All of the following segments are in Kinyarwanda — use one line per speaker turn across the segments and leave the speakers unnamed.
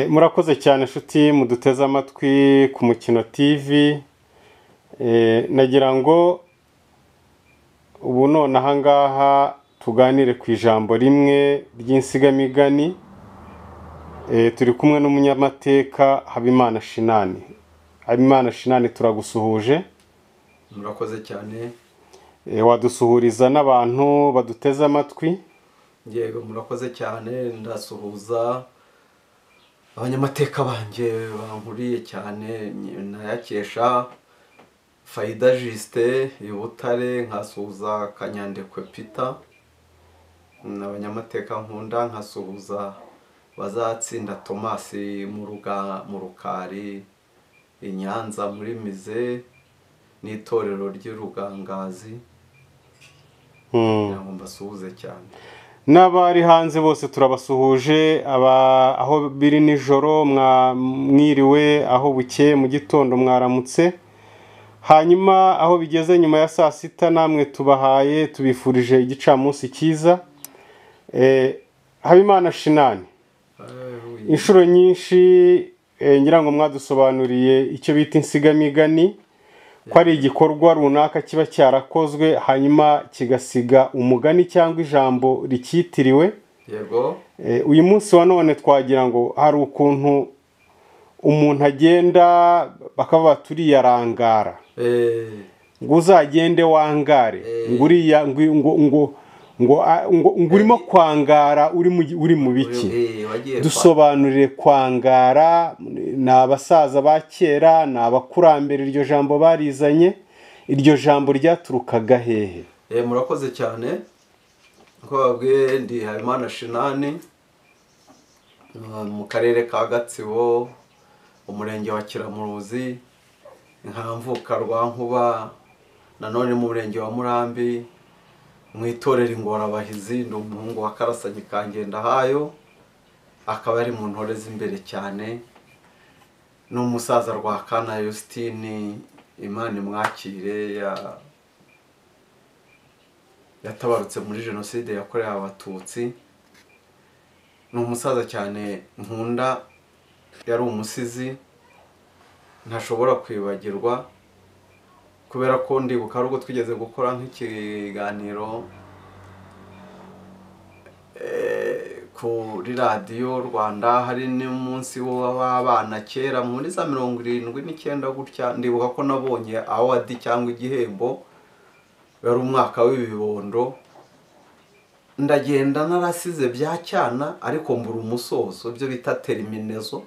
Murakoze cyane nshuti muduteze amatwi ku Mukino TV. Nagira ngo ubu none aha ngaha tuganire ku ijambo rimwe ry'insigamigani. Turi kumwe n'umunyamateka Habimana Shinani. Habimana Shinani, turagusuhuje.
Murakoze cyane.
Wadusuhuriza n'abantu baduteze amatwi?
Yego, murakoze cyane. Ndasuhuza abanyamateka banjye bankuriye cyane, nayakesha Faida Juste i Butare, nkasuhuza Kanyandekwe Peter, n'abanyamateka nkunda, nkasuhuza Bazatsinda Thomas mu Rukari i Nyanza muri Mize n'itorero ry'Urugangazi. Mbasuhuze cyane.
N'abari hanze bose turabasuhuje, aho biri nijoro mwiriwe, aho bukeye mu gitondo mwaramutse, hanyuma aho bigeze nyuma ya saa sita namwe tubahaye, tubifurije igicamunsi cyiza. Habimana Shinani, inshuro nyinshi ngira ngo mwadusobanuriye icyo bita insigamigani, ko ari igikorwa runaka kiba cyarakozwe hanyuma kigasiga umugani cyangwa ijambo rikitiriwe.
Yego.
Uyu munsi wa none twagira ngo hari ukuntu umuntu agenda bakaba turiyarangara, ngo uzagende wangare, nguriya ngo urimo kwangara uri mu biki. Dusobanurire kwangara. Ni abasaza ba kera, ni abakurambere iryo jambo barizanye, iryo jambo ryaturukaga hehe?
Murakoze cyane. Ko babwiye, ndi Habimana Shinani, mu karere ka Gatsibo, umurenge wa Kiramuruzi, nkamvuka Rwankuba, nanone mu murenge wa Murambi, mu itorero Ingorabahizi. Ndi umuhungu wa Karasanyi ka Ngendahayo, akaba ari mu ntore z'imbere cyane, n'umusaza Rwakana Yustini, Imana imwakire, yatabarutse muri Jenoside yakorewe Abatutsi. Ni umusaza cyane nkunda, yari umusizi ntashobora kwibagirwa, kubera ko ndibuka ubwo twigeze gukora nk'ikiganiro kuri radiyo Rwanda, hari n'umunsi w'abana kera muri za 79 gutya. Ndibuka ko nabonye awadi cyangwa igihembo, yari umwaka w'ibibondo. Ndagenda narasize bya cyana, ariko mbura umusozo, ibyo bita terminezo.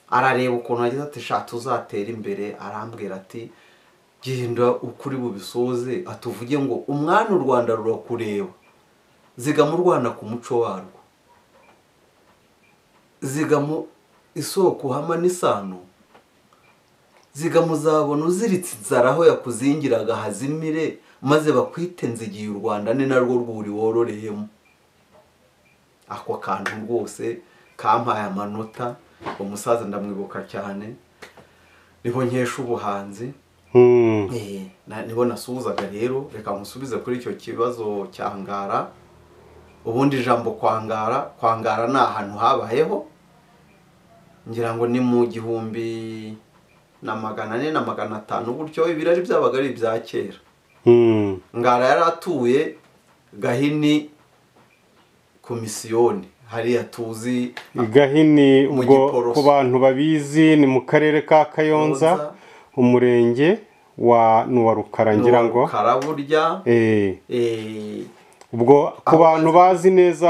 Arareba ukuntu agize ati shatu uzatera imbere, arambwira ati genda ukuri bubisoze, atuvuge ngo umwana u Rwanda rurakureba, ziga mu Rwanda ku muco warwo, ziga mu isoko hama n'isano, ziga muzabona uziritse inzara aho yakuzingiraga hazimire, maze bakwite nzigiye u Rwanda ni narwo rwuri wororeyemo. Ako kantu rwose kampaye amanota. Umusaza ndamwibuka cyane, niho nkesha ubuhanzi. Nibo nasuhuzaga. Rero reka musubize kuri icyo kibazo cyangara. Ubundi ijambo kwangara ni ahantu habayeho, ngira ngo ni mu 1400 na 500 gutyo. Ibirari byabaga ari ibya kera. Ngara yari atuye Gahini ku misiyoni, hariya tuzi
Gahini. Ubwo ku bantu babizi ni mu karere ka Kayonza, umurenge wa Rukara, ngira ngo
Karaburya.
Ubwo ku bantu bazi neza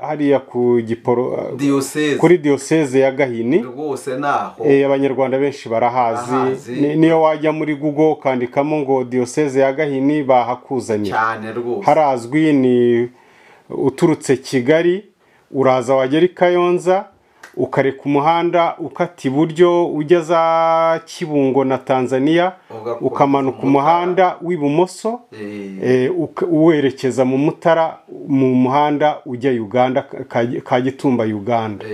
hariya ku
Diocese,
kuri Diocese ya Gahini
rwose naho
abanyarwanda benshi barahazi. Niyo wajya muri Google ukandikamo ngo Diocese ya Gahini bahakuzanye
cyane rwose.
Harazwi. Ni uturutse Kigali, uraza wagera i Kayonza, ukareka umuhanda ukata iburyo ujya za Kibungo na Tanzania, ukamanuka umuhanda w'ibumoso, uwerekeza mu Mutara, mu muhanda ujya Uganda, Kagitumba Uganda.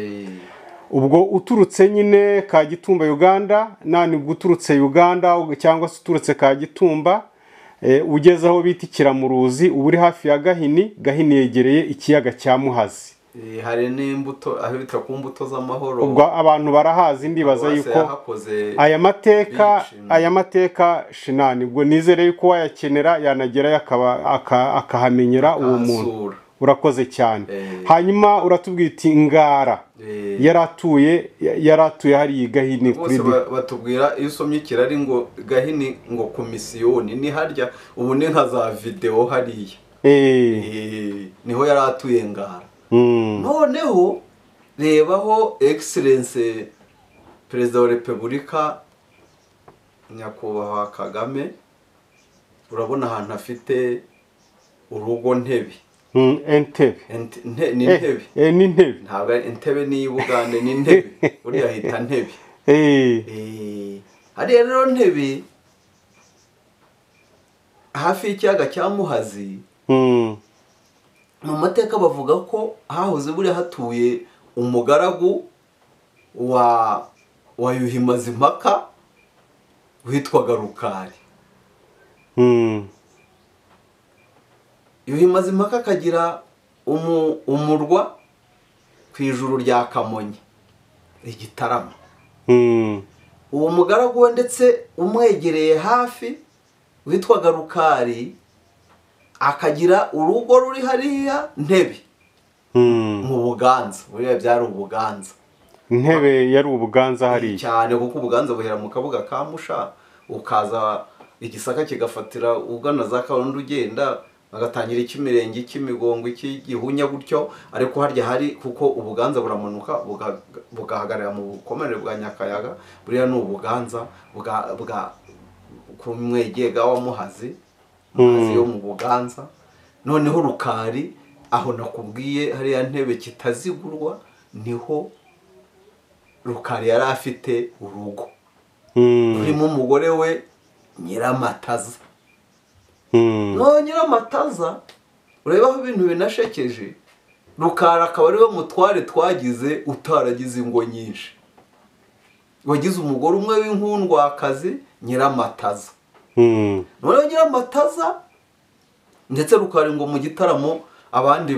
Ubwo uturutse nyine Kagitumba Uganda, nubwo uturutse Uganda cyangwa se uturutse Kagitumba, ugeze aho bita Kiramuruzi, uba uri hafi ya Gahini. Gahini yegereye ikiyaga cya Muhazi.
hari n'imbuto aho bita ku mbuto z'amahoro
ubwo abantu barahazi ndibaza
Paruwasi
yuko
yahakoze
aya mateka shinani ubwo nizere yuko wayakenera yanagerayo akahamenyera uwo muntu
akahasura.
urakoze cyane hanyuma uratubwira iti Ngara yaratuye hari Gahini kuri
bose batubwira iyo usomye ikirari ngo Gahini ngo komisiyoni ni harya ubu ni nka za video hariya niho yaratuye Ngara. Noneho rebaho excellence perezida wa repubulika nyakubahwa Kagame urabona ahantu afite urugo Ntebe
Entebbe
ni Ntebe
ni Ntebe
ntabwo Entebbe ni Bugande ni Ntebe uriya hita Ntebe hariya rero Ntebe hafi y'ikiyaga cya Muhazi mu mateka bavuga ko hahoze buri hatuye umugaragu wa Yuhi Mazimpaka witwaga Rukari. Yuhi Mazimpaka akagira umurwa ku ijuru rya Kamonyi Igitarama. Uwo mugaragu we ndetse umwegereye hafi witwaga Rukari akagira urugo ruri hariya Ntebe mu Buganza buriya byari Ubuganza.
Ntebe yari Ubuganza hariya
cyane kuko Ubuganza buhera mu kabuga ka Musha ukaza Igisaka kigafatira ugana za Karundi ugenda bagatangira icy'imirenge cy'imigongo cy'igihunya gutyo ariko harya hari kuko Ubuganza buramanuka bugahagarara mu bukomere bwa Nyakayaga buriya ni Ubuganza bwa ku mwegega wa Muhazi yo mu Buganza. Noneho Rukari aho nakubwiye hariya Ntebe kitazigurwa niho Rukari yari afite urugo rurimo umugore we Nyiramataza. No Nyiramataza urebaho ibintu binashekeje Rukari akaba ariwe mutware twagize utaragize ingo nyinshi wagize umugore umwe w'inkundwakazi Nyiramataza. Noneho Nyiramataza ndetse Rukari ngo mu gitaramo abandi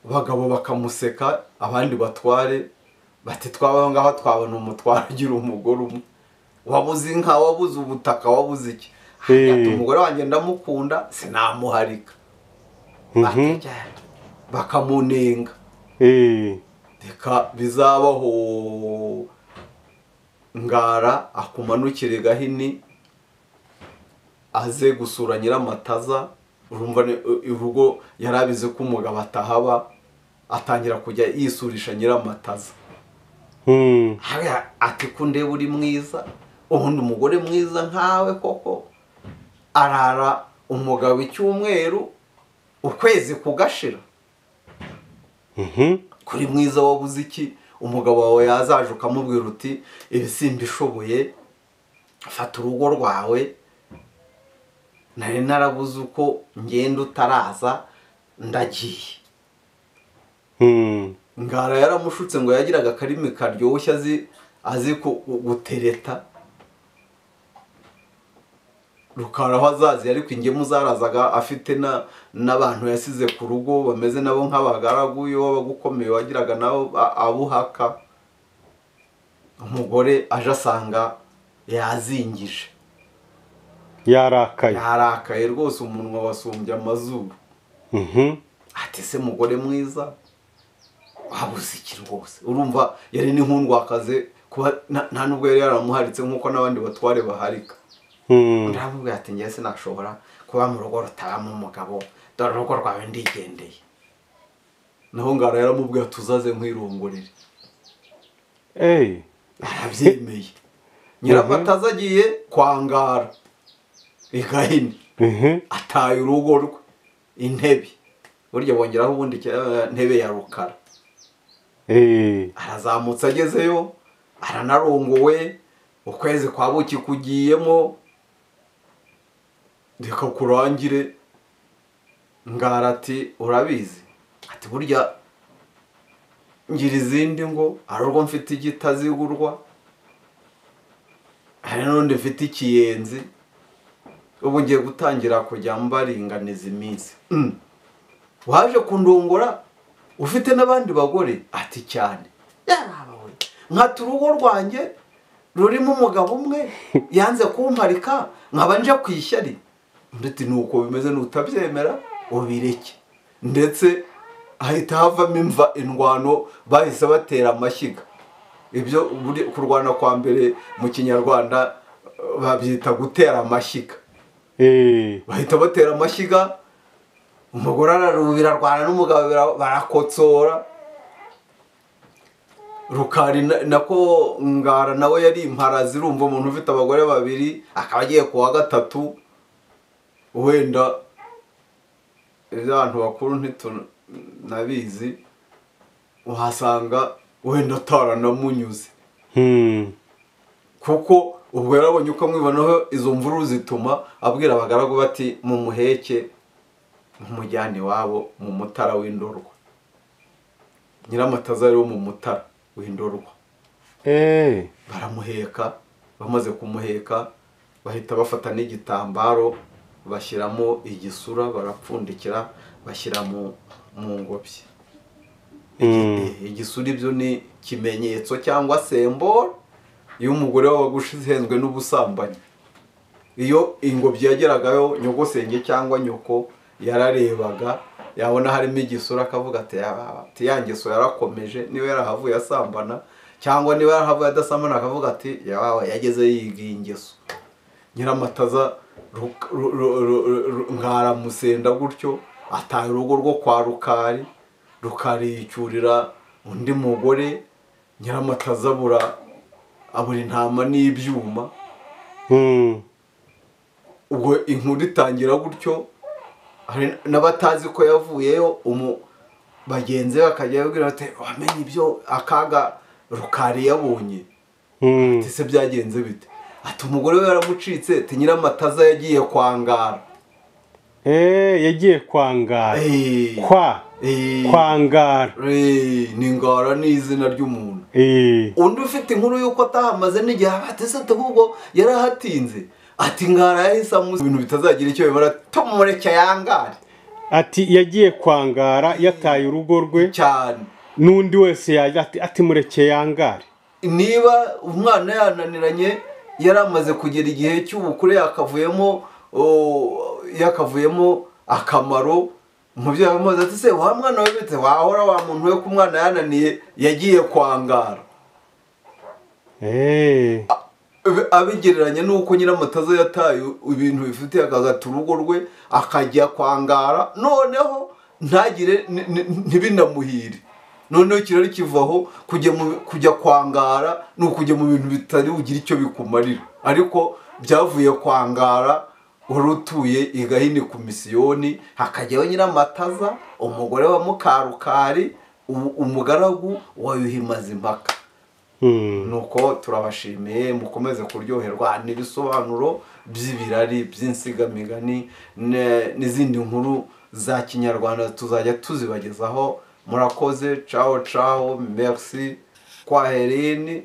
bagabo bakamuseka abandi batware bati twabaho ngaho twabona umutware ugira umugore umwe wabuze inka wabuze ubutaka wabuze iki umugore wanjye ndamukunda sinamuharika bakamunenga reka bizabaho Ngara akumanukire Gahini aze gusura Nyiramataza urumva urugo yarabize ko umugabo atahaba atangira kujya yisurisha Nyiramataza. Ati kundeba uri mwiza ubundi umugore mwiza nkawe koko arara umugabo icyumweru ukwezi kugashira kuri mwiza wabuze iki umugabo wawe yazaje ukamubwira uti ibi simbishoboye fata urugo rwawe nari narabuze uko ngenda utaraza ndagiye. Ngara yaramushutse ngo yagiraga akarimi karyoshye azi gutereta Rukara aho azazi ariko ingemu zarazaga afite n'abantu yasize ku rugo bameze nabo nk'abagaragu iyo wabagukomeye wagiraga nabo abuhaka. Umugore aje asanga yazingije yarakaye rwose umunwa wasumbye amazuru. Ati se mugore mwiza wabuze iki rwose urumva yari n'inkundwakaze kuba nta nubwo yari yaramuharitse nk'uko n'abandi batware baharika. Ndamubwira ati njye sinashobora kuba mu rugo rutabamo umugabo dore urugo rwawe ndigendeye. Naho Ngara yaramubwira tuzaze nkwirongorere arabyemeye. Nyiramataza agiye kwa Ngara Gahini ataye urugo rwe Intebe burya bongeraho ubundi Ntebe ya Rukara. Arazamutse agezeyo aranarongowe ukwezi kwa buki kugiyemo reka kurangire. Ngara ati urabizi ati burya ngira izindi ngo ari urwo mfite igitazigurwa hari n'undi mfite ikiyenzi ubu ngiye gutangira kujya mbaringaniza iminsi. Waje kundongora ufite n'abandi bagore? Ati cyane. Yarabawe, nkata urugo rwanjye rurimo umugabo umwe yanze kumparika nkaba nje ku ishyari. Ndetse nuko bimeze, nutabyemera ubireke. Ndetse ahita havamo indwano, bahise batera amashyiga. Ibyo kurwana kwa mbere mu kinyarwanda babyita gutera amashyiga. Bahita batera amashyiga, umugore ararubira arwana n'umugabo barakotsora. Rukari nako Ngara nawe yari imparazi, urumva umuntu ufite abagore babiri akaba agiye kuwa gatatu. Wenda abantu bakuru ntitunabizi, uhasanga wenda ataranamunyuze, kuko ubwo yarabonye uko amwibonaho izo mvururu zituma abwira abagaragu bati mumuheke mumujyane iwabo mu Mutara w'Indorwa. Nyiramataza rero mu Mutara w'Indorwa baramuheka. Bamaze kumuheka bahita bafata n'igitambaro bashyiramo igisura, barapfundikira, bashyira mu ngobyi. Igisura ibyo ni kimenyetso cyangwa semboro iyo umugore wabaga ushinzwe n'ubusambanyi. Iyo ingobyi yageragayo, nyogosenge cyangwa nyoko yararebaga, yabona harimo igisura akavuga ati ya ngeso yarakomeje, niba yarahavuye asambana, cyangwa niba yarahavuye adasambana akavuga ati yageze yiga ingeso. Nyiramataza Nkaramusenda gutyo ataye urugo rwo kwa Rukari. Rukari yicyurira undi mugore. Nyiramataza abura intama n'ibyuma. Ubwo inkuru itangira gutyo, hari n'abatazi ko yavuyeyo, bagenzi bakajya babwira bati wamenye ibyo akaga Rukari yabonye? Ati se byagenze bite? Ati umugore we yaramucitse, ati Nyiramataza yagiye kwa Ngara.
Yagiye kwa Ngara. Kwa Ngara.
Ni Ngara ni izina ry'umuntu. Undi ufite inkuru yuko atahamaze n'igihe, ati se ahubwo yarahatinze. Ati Ngara yahise amuzi ibintu bitazagira icyo bimara, tumureke yangare.
Ati yagiye kwa Ngara yataye urugo rwe
cyane.
N'undi wese yajya ati mureke yangare.
Niba umwana yananiranye yaramaze kugera igihe cy'ubukure, yakavuyemo akamaro, umubyeyi aramubaza ati se wa mwana we bite, wahora wa muntu we ko umwana yananiye yagiye kwa Ngara. Abigereranya nuko Nyiramataza yataye ibintu bifitiye akagata urugo rwe akajya kwa Ngara, noneho ntibinamuhire. Noneho kirari kivaho kujya kwa Ngara ni ukujya mu bintu bitari ugira icyo bikumarira. Ariko byavuye kwa Ngara wari utuye i Gahini ku misiyoni, hakajyaho Nyiramataza umugore wa Mukarukari, umugaragu wa Yuhi Mazimpaka. Nuko turabashimiye, mukomeze kuryoherwa n'ibisobanuro by'ibirari, by'insigamigani n'izindi nkuru za Kinyarwanda tuzajya tuzibagezaho. Murakoze, ciao ciao, merci, kwaherini.